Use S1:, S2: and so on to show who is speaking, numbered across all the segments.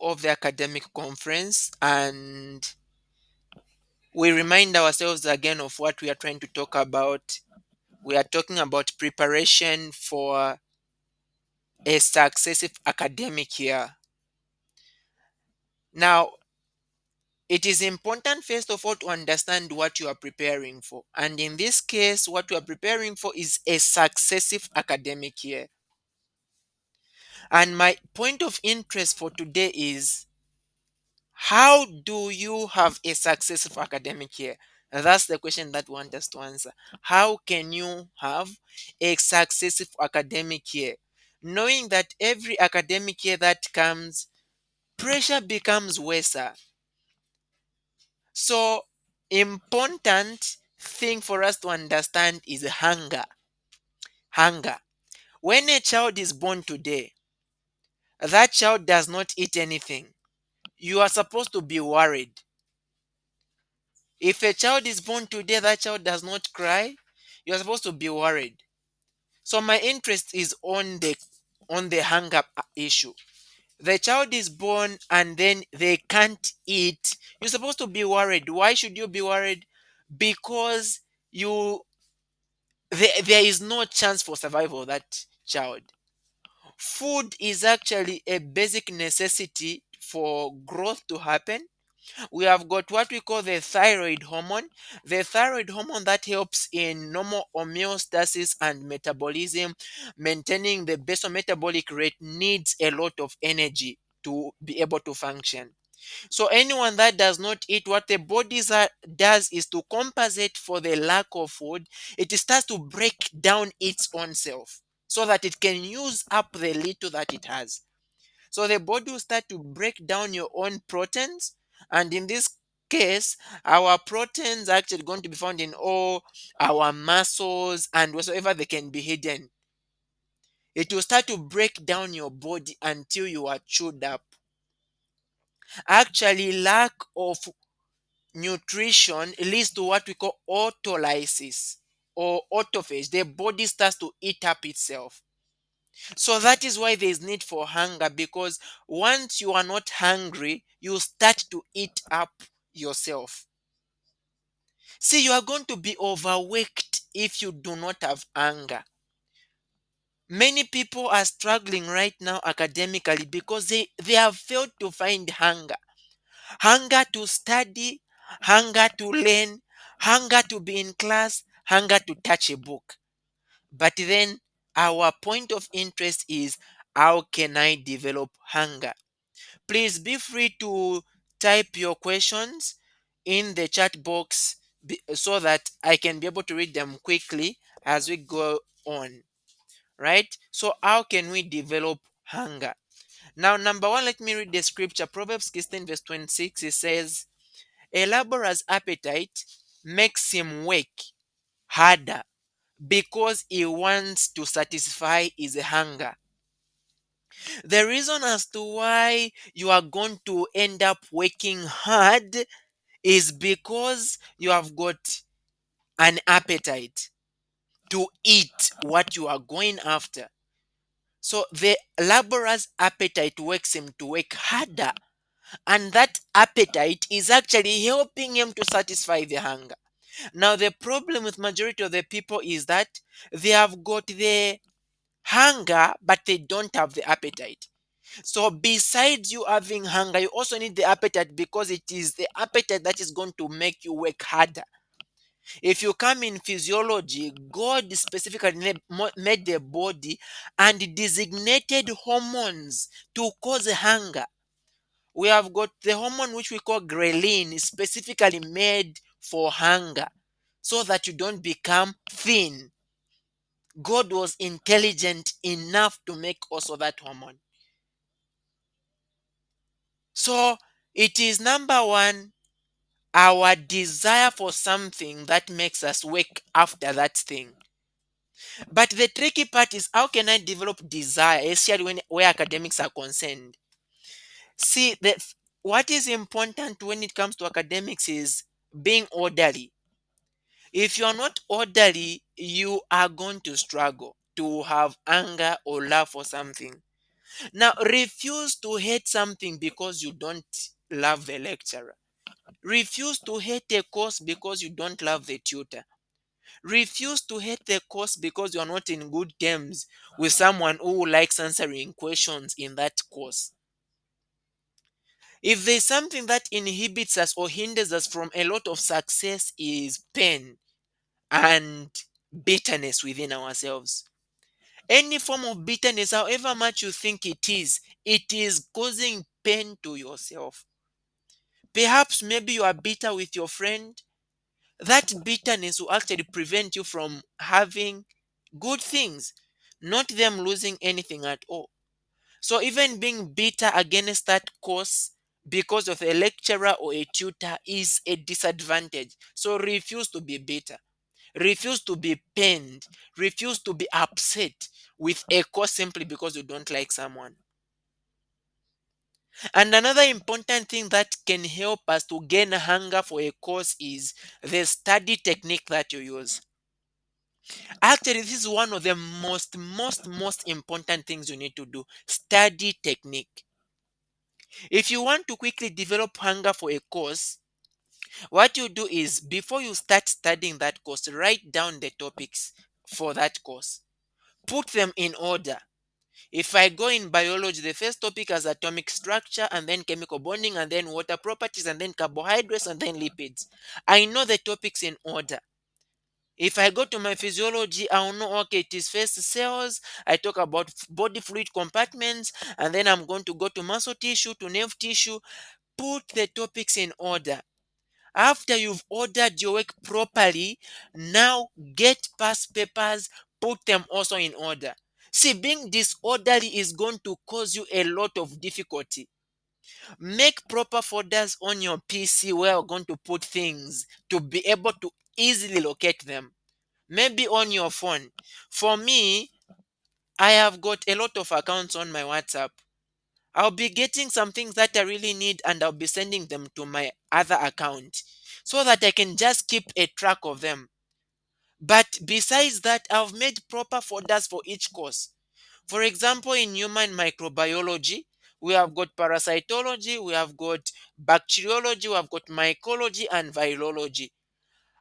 S1: of the academic conference, and we remind ourselves again of what we are trying to talk about. We are talking about preparation for a successive academic year. Now, it is important, first of all, to understand what you are preparing for. And in this case, what you are preparing for is a successive academic year. And my point of interest for today is, how do you have a successful academic year? And that's the question that we want us to answer. How can you have a successful academic year? Knowing that every academic year that comes, pressure becomes worse. So, important thing for us to understand is hunger. Hunger. When a child is born today, that child does not eat anything. You are supposed to be worried. If a child is born today, that child does not cry, you're supposed to be worried. So my interest is on the hunger issue. The child is born and then they can't eat. You're supposed to be worried. Why should you be worried? Because you there is no chance for survival of that child. Food is actually a basic necessity for growth to happen. We have got what we call the thyroid hormone. The thyroid hormone that helps in normal homeostasis and metabolism, maintaining the basal metabolic rate, needs a lot of energy to be able to function. So anyone that does not eat, what the does is to compensate for the lack of food. It starts to break down its own self so that it can use up the little that it has. So the body will start to break down your own proteins. And in this case, our proteins are actually going to be found in all our muscles and whatsoever they can be hidden. It will start to break down your body until you are chewed up. Actually, lack of nutrition leads to what we call autolysis or autophagy. The body starts to eat up itself. So that is why there is need for hunger, because once you are not hungry, you start to eat up yourself. See, you are going to be overworked if you do not have hunger. Many people are struggling right now academically because they have failed to find hunger. Hunger to study, hunger to learn, hunger to be in class, hunger to touch a book. But then our point of interest is, how can I develop hunger? Please be free to type your questions in the chat box so that I can be able to read them quickly as we go on. Right? So, how can we develop hunger? Now, number one, let me read the scripture. Proverbs 16, verse 26. It says, a laborer's appetite makes him work harder because he wants to satisfy his hunger. The reason as to why you are going to end up working hard is because you have got an appetite to eat what you are going after. So the laborer's appetite works him to work harder, and that appetite is actually helping him to satisfy the hunger. Now the problem with majority of the people is that they have got the hunger but they don't have the appetite. So besides you having hunger, you also need the appetite, because it is the appetite that is going to make you work harder. If you come in physiology, God specifically made the body and designated hormones to cause hunger. We have got the hormone which we call ghrelin, specifically made for hunger, so that you don't become thin. God was intelligent enough to make also that hormone. So it is number one, our desire for something that makes us wake after that thing. But the tricky part is, how can I develop desire, especially where academics are concerned? See, what is important when it comes to academics is being orderly. If you are not orderly, you are going to struggle to have anger or love for something. Now, refuse to hate something because you don't love the lecturer. Refuse to hate a course because you don't love the tutor. Refuse to hate the course because you are not in good terms with someone who likes answering questions in that course. If there's something that inhibits us or hinders us from a lot of success is pain and bitterness within ourselves. Any form of bitterness, however much you think it is causing pain to yourself. Perhaps maybe you are bitter with your friend. That bitterness will actually prevent you from having good things, not them losing anything at all. So even being bitter against that course because of a lecturer or a tutor is a disadvantage. So refuse to be bitter. Refuse to be pained. Refuse to be upset with a course simply because you don't like someone. And another important thing that can help us to gain hunger for a course is the study technique that you use. Actually, this is one of the most important things you need to do. Study technique. If you want to quickly develop hunger for a course, what you do is before you start studying that course, write down the topics for that course. Put them in order. If I go in biology, the first topic is atomic structure, and then chemical bonding, and then water properties, and then carbohydrates, and then lipids. I know the topics in order. If I go to my physiology, I'll know, okay, it is first cells. I talk about body fluid compartments, and then I'm going to go to muscle tissue, to nerve tissue. Put the topics in order. After you've ordered your work properly, now get past papers, put them also in order. See, being disorderly is going to cause you a lot of difficulty. Make proper folders on your PC where you're going to put things to be able to easily locate them. Maybe on your phone. For me, I have got a lot of accounts on my WhatsApp. I'll be getting some things that I really need and I'll be sending them to my other account so that I can just keep a track of them. But besides that, I've made proper folders for each course. For example, in human microbiology, we have got parasitology, we have got bacteriology, we have got mycology and virology.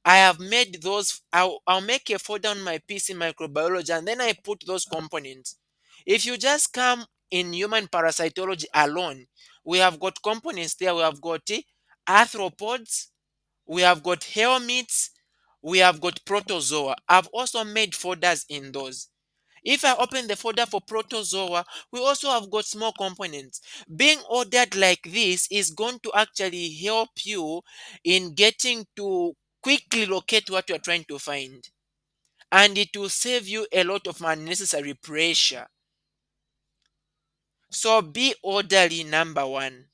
S1: I have made those. I'll make a folder on my PC microbiology and then I put those components. If you just come in human parasitology alone, we have got components there. We have got arthropods, we have got helminths, we have got protozoa. I've also made folders in those. If I open the folder for protozoa, we also have got small components. Being ordered like this is going to actually help you in getting to quickly locate what you're trying to find. And it will save you a lot of unnecessary pressure. So be orderly, number one.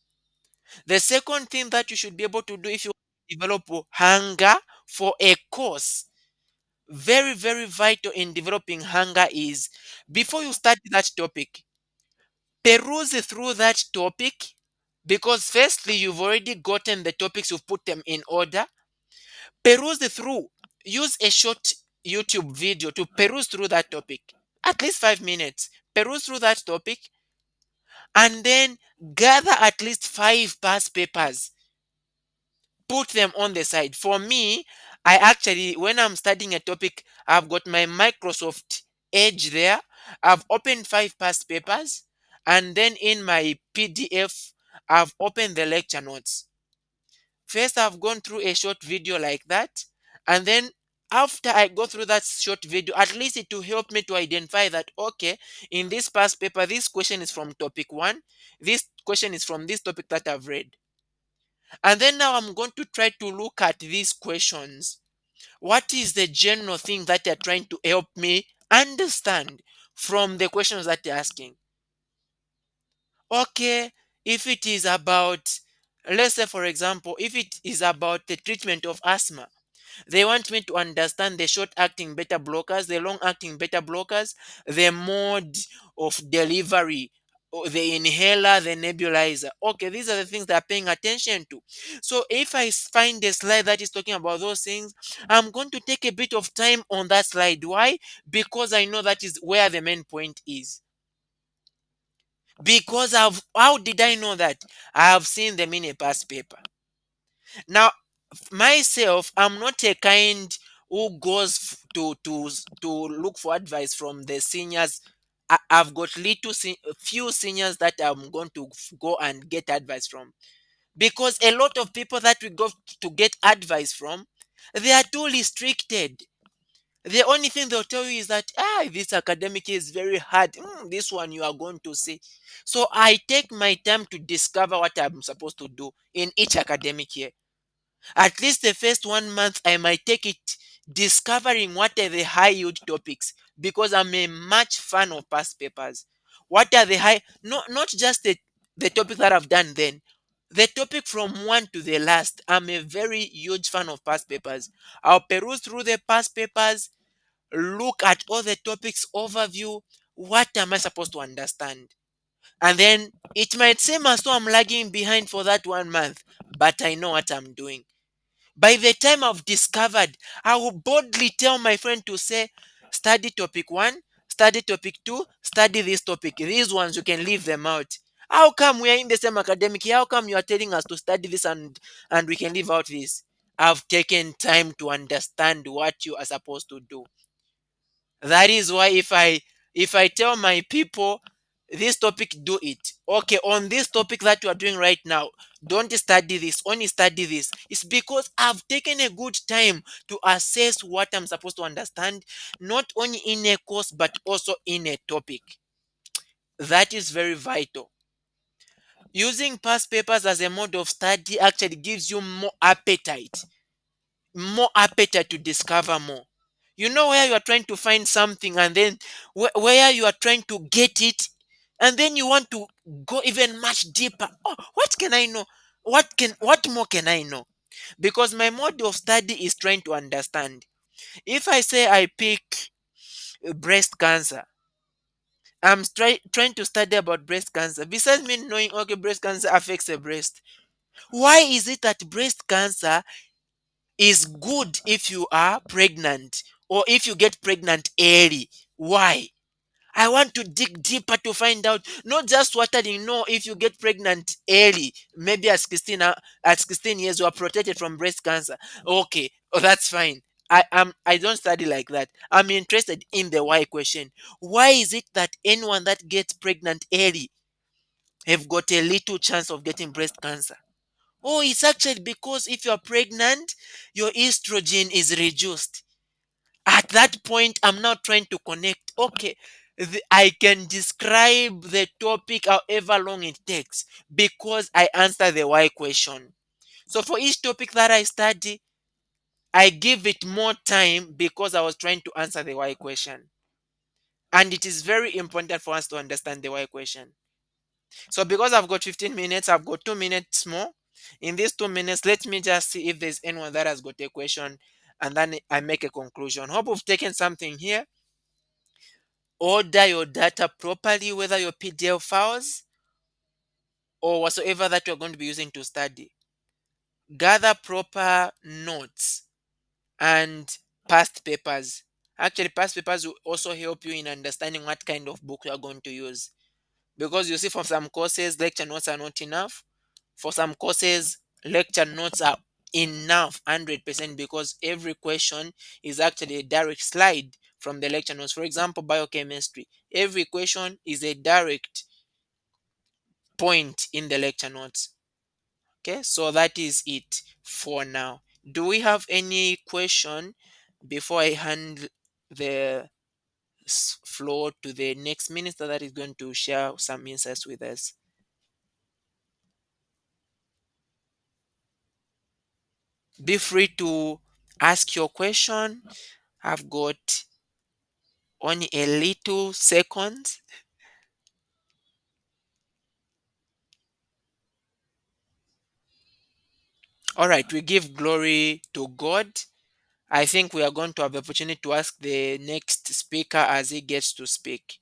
S1: The second thing that you should be able to do if you develop hunger for a course, very, very vital in developing hunger is before you start that topic, peruse through that topic because firstly you've already gotten the topics, you've put them in order. Peruse through, use a short YouTube video to peruse through that topic, at least 5 minutes. Peruse through that topic and then gather at least five past papers, put them on the side. For me, I actually, when I'm studying a topic, I've got my Microsoft Edge there. I've opened five past papers, and then in my PDF, I've opened the lecture notes. First, I've gone through a short video like that, and then after I go through that short video, at least it will help me to identify that okay, in this past paper, this question is from topic one, this question is from this topic that I've read. And then now I'm going to try to look at these questions. What is the general thing that they're trying to help me understand from the questions that they're asking? Okay, if it is about, let's say, for example, if it is about the treatment of asthma, they want me to understand the short acting beta blockers, the long acting beta blockers, the mode of delivery, the inhaler, the nebulizer. Okay, these are the things they're paying attention to. So if I find a slide that is talking about those things, I'm going to take a bit of time on that slide. Why? Because I know that is where the main point is. Because how did I know that? I have seen them in a past paper. Now, myself, I'm not a kind who goes to look for advice from the seniors. I've got few seniors that I'm going to go and get advice from, because a lot of people that we go to get advice from, they are too restricted. The only thing they'll tell you is that this academic year is very hard. This one you are going to see. So I take my time to discover what I'm supposed to do in each academic year. At least the first 1 month, I might take it discovering what are the high yield topics, because I'm a much fan of past papers. What are the high, not just the topic that I've done then, the topic from one to the last. I'm a very huge fan of past papers. I'll peruse through the past papers, look at all the topics overview. What am I supposed to understand? And then it might seem as though I'm lagging behind for that 1 month, but I know what I'm doing. By the time I've discovered, I will boldly tell my friend to say, study topic one, study topic two, study this topic. These ones you can leave them out. How come we are in the same academic year? How come you are telling us to study this and we can leave out this? I've taken time to understand what you are supposed to do. That is why if I tell my people this topic, do it. Okay, on this topic that you are doing right now, don't study this, only study this. It's because I've taken a good time to assess what I'm supposed to understand, not only in a course but also in a topic. That is very vital. Using past papers as a mode of study actually gives you more appetite to discover more. You know where you are trying to find something, and then where you are trying to get it, and then you want to go even much deeper. Oh, what can I know? What more can I know? Because my mode of study is trying to understand. If I say I pick breast cancer, I'm trying to study about breast cancer. Besides me knowing, okay, breast cancer affects the breast. Why is it that breast cancer is good if you are pregnant, or if you get pregnant early? Why? I want to dig deeper to find out, not just what I know. If you get pregnant early, maybe at 16 years, you are protected from breast cancer. Okay, oh, that's fine. I don't study like that. I'm interested in the why question. Why is it that anyone that gets pregnant early have got a little chance of getting breast cancer? Oh, it's actually because if you're pregnant, your estrogen is reduced. At that point, I'm now trying to connect. Okay, I can describe the topic however long it takes, because I answer the why question. So for each topic that I study, I give it more time because I was trying to answer the why question. And it is very important for us to understand the why question. So because I've got 15 minutes, I've got 2 minutes more. In these 2 minutes, let me just see if there's anyone that has got a question, and then I make a conclusion. Hope you've taken something here. Order your data properly, whether your PDF files or whatsoever that you're going to be using to study. Gather proper notes and past papers. Actually, past papers will also help you in understanding what kind of book you are going to use. Because you see, for some courses, lecture notes are not enough. For some courses, lecture notes are enough 100%, because every question is actually a direct slide from the lecture notes. For example, biochemistry, every question is a direct point in the lecture notes. Okay, so that is it for now. Do we have any question before I hand the floor to the next minister that is going to share some insights with us? Be free to ask your question. I've got only a little seconds. All right, we give glory to God. I think we are going to have the opportunity to ask the next speaker as he gets to speak.